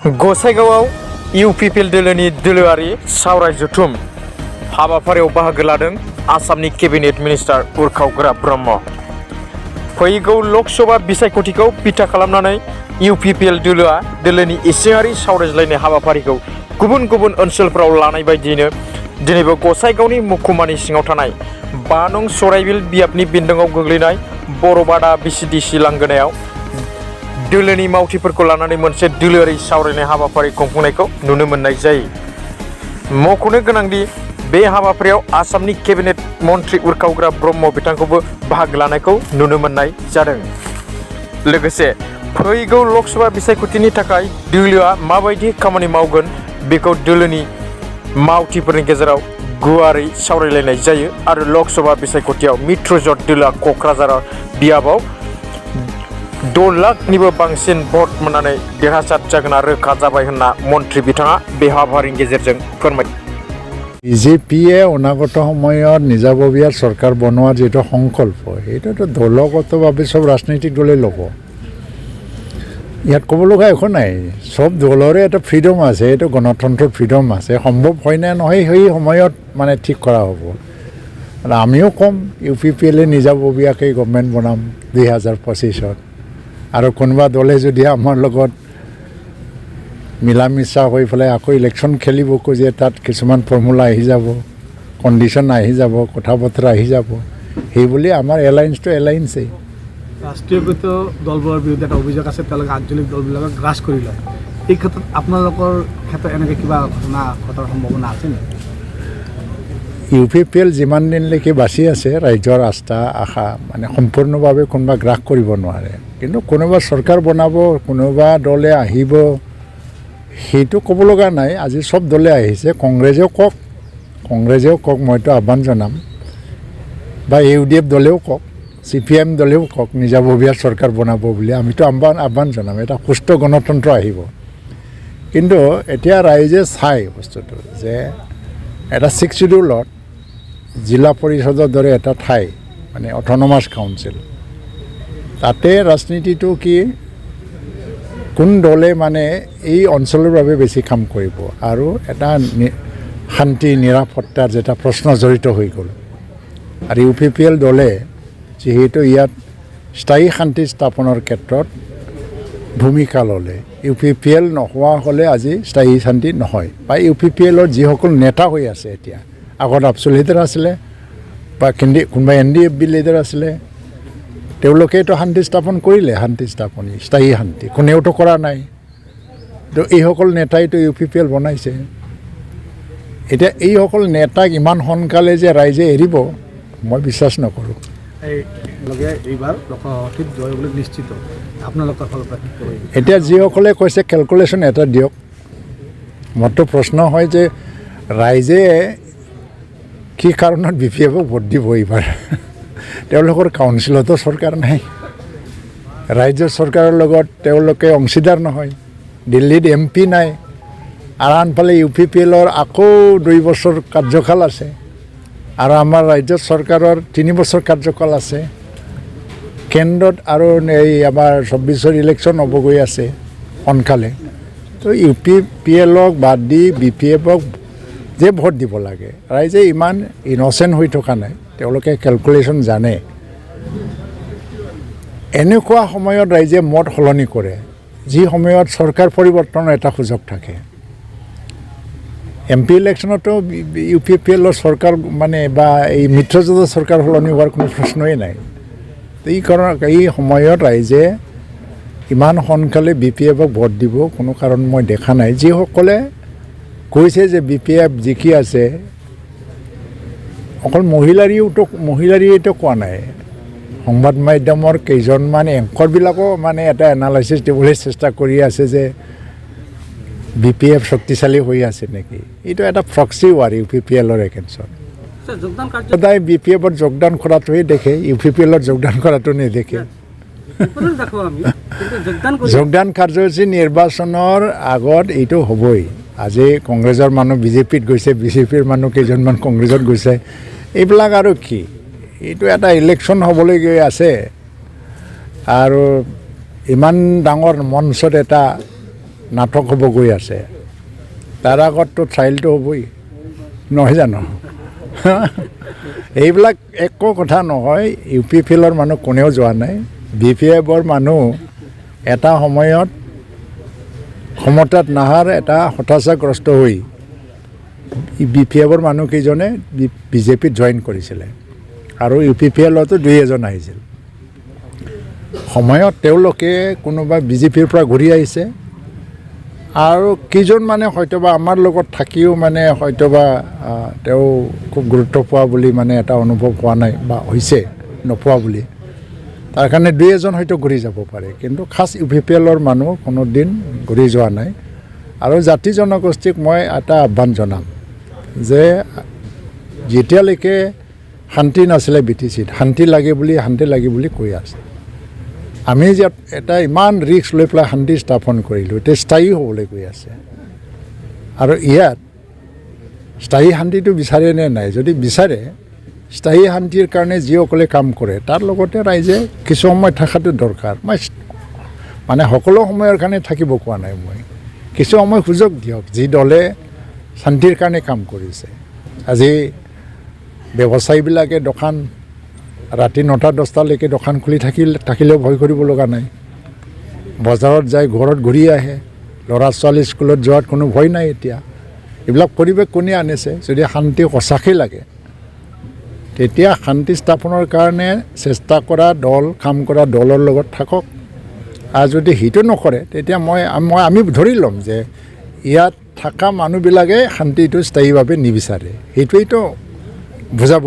गसाइगावआव इउपिपिएल दोलोनि दोलोआरि सावराय जथुम हाबाफारियाव बाहागो लादों आसामनि केबिनेट मिनिस्टार उरखाव ब्रह्म। फैगौ लोकसभा बिसायख'थिखौ बिथा खालामनानै इउपिपिएल दोलोआ दोलोनि इसिङारि सावरायज्लायनाय हाबाफारिखौ गुबुन गुबुन ओनसोलफोराव लानाय बायदियैनो दिनैबो गसाइगावनि महकुमानि सिङाव थानाय 5 नं सराइबिल बियाबनि बिन्दोङाव गोग्लैनाय बरबादा बिसिडिसि लांगोनायाव दोलोनि मावथिफोरखौ लानानै मोनसे दोलोआरि सावरायनाय हाबाफारि खुंफुंनायखौ नुनो मोननाय जायो। मख'नो गोनांदि बे हाबाफारियाव आसामनि केबिनेट मन्थ्रि उरखाव ब्रह्म बिथांखौबो बाहागो लानायखौ नुनो मोननाय जादों। लोगोसे फैगौ लोकसभा बिसायख'थिनि थाखाय दोलोआ माबायदि खामानि मावगोन बेखौ दोलोनि मावथिफोरनि गेजेराव गुवारै सावरायलायनाय जायो आरो लोकसभा बिसायख'थियाव मित्रजोट दोलोआ क'क्राझार बियाबाव 6 लाखनिबो बांसिन भट मोननानै देरहासार जागोना रोखा जाबाय होनना मन्थ्रि बिथाङा बे हाबाफारिनि गेजेरजों फोरमाय। বিজেপিয়ে অনাগত সময়ত নিজাববীয়া চৰকাৰ বনোৱাৰ যিটো সংকল্প সেইটোতো দলগতভাৱে চব ৰাজনৈতিক দলে ল'ব। ইয়াত ক'ব লগা একো নাই, চব দলৰে এটা ফ্ৰীডম আছে, এইটো গণতন্ত্ৰৰ ফ্ৰীডম আছে। সম্ভৱ হয় নে নহয় সেই সময়ত মানে ঠিক কৰা হ'ব। আৰু আমিও ক'ম ইউপিপিএলে নিজাববীয়াকৈ গভৰ্ণমেণ্ট বনাম 2025-ত। আৰু কোনোবা দলে যদি আমাৰ লগত মিলা মিছা হৈ পেলাই আকৌ ইলেকশ্যন খেলিব খোজে, তাত কিছুমান ফৰ্মুলা আহি যাব, কণ্ডিশ্যন আহি যাব, কথা বতৰা আহি যাব, সেই বুলি আমাৰ এলায়েন্সটো এলায়েন্সেই। ৰাষ্ট্ৰীয়কৃত দলবোৰৰ বিৰুদ্ধে এটা অভিযোগ আছে, তেওঁলোকে আঞ্চলিক দলবিলাকক গ্ৰাস কৰি লয়। এই ক্ষেত্ৰত আপোনালোকৰ ক্ষেত্ৰত এনেকৈ কিবা ঘটনা ঘটাৰ সম্ভাৱনা আছে নেকি? ইউপিপিএল যিমান দিনলৈকে বাচি আছে ৰাইজৰ আস্থা আশা মানে সম্পূৰ্ণভাৱে কোনোবা গ্ৰাস কৰিব নোৱাৰে। কিন্তু কোনোবা চৰকাৰ বনাব, কোনোবা দলে আহিব, সেইটো ক'ব লগা নাই। আজি চব দলে আহিছে, কংগ্ৰেছেও কওক, মইতো আহ্বান জনাম, বা UDF দলেও কওক, CPM দলেও কওক নিজাববীয়া চৰকাৰ বনাব বুলি, আমিতো আহ্বান জনাম। এটা সুস্থ গণতন্ত্ৰ আহিব। কিন্তু এতিয়া ৰাইজে চাই বস্তুটো যে এটা 6 শিডিউলত জিলা পৰিষদৰ দৰে এটা ঠাই মানে অট'নমাছ কাউন্সিল, তাতে ৰাজনীতিটো কি, কোন দলে মানে এই অঞ্চলৰ বাবে বেছি কাম কৰিব আৰু এটা শান্তি নিৰাপত্তাৰ যেটা প্ৰশ্ন জড়িত হৈ গ'ল। আৰু ইউপিপিএল দলে যিহেতু ইয়াত স্থায়ী শান্তি স্থাপনৰ ক্ষেত্ৰত ভূমিকা ল'লে, ইউপিপিএল নোহোৱা হ'লে আজি স্থায়ী শান্তি নহয়। বা ইউপিপিএলৰ যিসকল নেতা হৈ আছে এতিয়া, আগত আবচুল লিডাৰ আছিলে বা কোনোবা NDFB লিডাৰ আছিলে, তেওঁলোকেতো শান্তি স্থাপন কৰিলে, স্থায়ী শান্তি কোনেওতো কৰা নাই। তো এইসকল নেতাইতো ইউপিপিএল বনাইছে। এতিয়া এইসকল নেতাক ইমান সোনকালে যে ৰাইজে এৰিব মই বিশ্বাস নকৰোঁ। এইবাৰ লোকসভাত জয় বুলি নিশ্চিত আপোনালোকৰ ফালৰ পৰা এতিয়া যিসকলে কৈছে কেলকুলেশ্যন এটা দিয়ক। মোৰতো প্ৰশ্ন হয় যে ৰাইজে কি কাৰণত BPFক ভোট দিব এইবাৰ? তেওঁলোকৰ কাউন্সিলতো চৰকাৰ নাই, ৰাজ্যৰ চৰকাৰৰ লগত তেওঁলোকে অংশীদাৰ নহয়, দিল্লীত MP নাই, আৰু আনফালে ইউপিপিএলৰ আকৌ 2 বছৰ কাৰ্যকাল আছে, আৰু আমাৰ ৰাজ্যৰ চৰকাৰৰ 3 বছৰ কাৰ্যকাল আছে। কেন্দ্ৰত আৰু এই আমাৰ 24-ৰ ইলেকশ্যন হ'ব গৈ আছে সোনকালে। তো ইউপিপিএলক বাদ দি BPFক যে ভোট দিব লাগে, ৰাইজে ইমান ইন'চেণ্ট হৈ থকা নাই, তেওঁলোকে কেলকুলেশ্যন জানে। এনেকুৱা সময়ত ৰাইজে মত সলনি কৰে যি সময়ত চৰকাৰ পৰিৱৰ্তনৰ এটা সুযোগ থাকে। MP ইলেকশ্যনতো ইউপিপিএলৰ চৰকাৰ মানে বা এই মিত্ৰজোঁটৰ চৰকাৰ সলনি হোৱাৰ কোনো প্ৰশ্নই নাই। এই সময়ত ৰাইজে ইমান সোনকালে BPFক ভোট দিব কোনো কাৰণ মই দেখা নাই। যিসকলে কৈছে যে BPF জিকি আছে, অকল মহিলাৰীয়েতো কোৱা নাই, সংবাদ মাধ্যমৰ কেইজনমান এংকৰবিলাকো মানে এটা এনালাইচিছ দিবলৈ চেষ্টা কৰি আছে যে BPF শক্তিশালী হৈ আছে নেকি। এইটো এটা প্ৰক্সি ৱাৰ ইউপিপিএলৰ এগেইনষ্টত। সদায় BPFত যোগদান কৰাটোহে দেখে, ইউপিপিএলত যোগদান কৰাটো নেদেখে। যোগদান কাৰ্যসূচী নিৰ্বাচনৰ আগত এইটো হ'বই। আজি কংগ্ৰেছৰ মানুহ বিজেপিত গৈছে, বিজেপিৰ মানুহ কেইজনমান কংগ্ৰেছত গৈছে, এইবিলাক আৰু কি, এইটো এটা ইলেকশ্যন হ'বলৈ গৈ আছে। আৰু ইমান ডাঙৰ মঞ্চত এটা নাটক হ'ব গৈ আছে তাৰ আগততো ট্ৰায়েলটো হ'বই নহয় জানো এইবিলাক একো কথা নহয় ইউ পি পি এলৰ মানুহ কোনেও যোৱা নাই বি পি এফৰ মানুহ এটা সময়ত ক্ষমতাত নাহাৰ এটা হতাশাগ্ৰস্ত হৈ বি পি এফৰ মানুহকেইজনে বিজেপিত জইন কৰিছিলে আৰু ইউ পি পি এলতো দুই এজন আহিছিল সময়ত তেওঁলোকে কোনোবা বিজেপিৰ পৰা ঘূৰি আহিছে আৰু কেইজন মানে হয়তোবা আমাৰ লগত থাকিও মানে হয়তোবা তেওঁ খুব গুৰুত্ব পোৱা বুলি মানে এটা অনুভৱ হোৱা নাই বা হৈছে নোপোৱা বুলি তাৰ কাৰণে দুই এজন হয়তো ঘূৰি যাব পাৰে কিন্তু খাছ ইউ পি পি এলৰ মানুহ কোনোদিন ঘূৰি যোৱা নাই আৰু জাতি জনগোষ্ঠীক মই এটা আহ্বান জনাম যে যেতিয়ালৈকে শান্তি নাছিলে বি টি চিত শান্তি লাগে বুলি কৈ আছে আমি যে এটা ইমান ৰিস্ক লৈ পেলাই শান্তি স্থাপন কৰিলোঁ এতিয়া স্থায়ী হ'বলৈ গৈ আছে আৰু ইয়াত স্থায়ী শান্তিটো বিচাৰে নে নাই যদি বিচাৰে স্থায়ী শান্তিৰ কাৰণে যিসকলে কাম কৰে তাৰ লগতে ৰাইজে কিছু সময় থকাটো দৰকাৰ মই মানে সকলো সময়ৰ কাৰণে থাকিব কোৱা নাই মই কিছু সময় সুযোগ দিয়ক যি দলে শান্তিৰ কাৰণে কাম কৰিছে আজি ব্যৱসায়ীবিলাকে দোকান ৰাতি 9-10টালৈকে দোকান খুলি থাকিলেও ভয় কৰিব লগা নাই বজাৰত যায় ঘৰত ঘূৰি আহে ল'ৰা ছোৱালী স্কুলত যোৱাত কোনো ভয় নাই এতিয়া এইবিলাক পৰিৱেশ কোনে আনিছে যদি শান্তি সঁচাকৈ লাগে তেতিয়া শান্তি স্থাপনৰ কাৰণে চেষ্টা কৰা দল কাম কৰা দলৰ লগত থাকক আৰু যদি সেইটো নকৰে তেতিয়া আমি ধৰি ল'ম যে ইয়াত থকা মানুহবিলাকে শান্তিটো স্থায়ীভাৱে নিবিচাৰে সেইটোৱেইতো বুজাব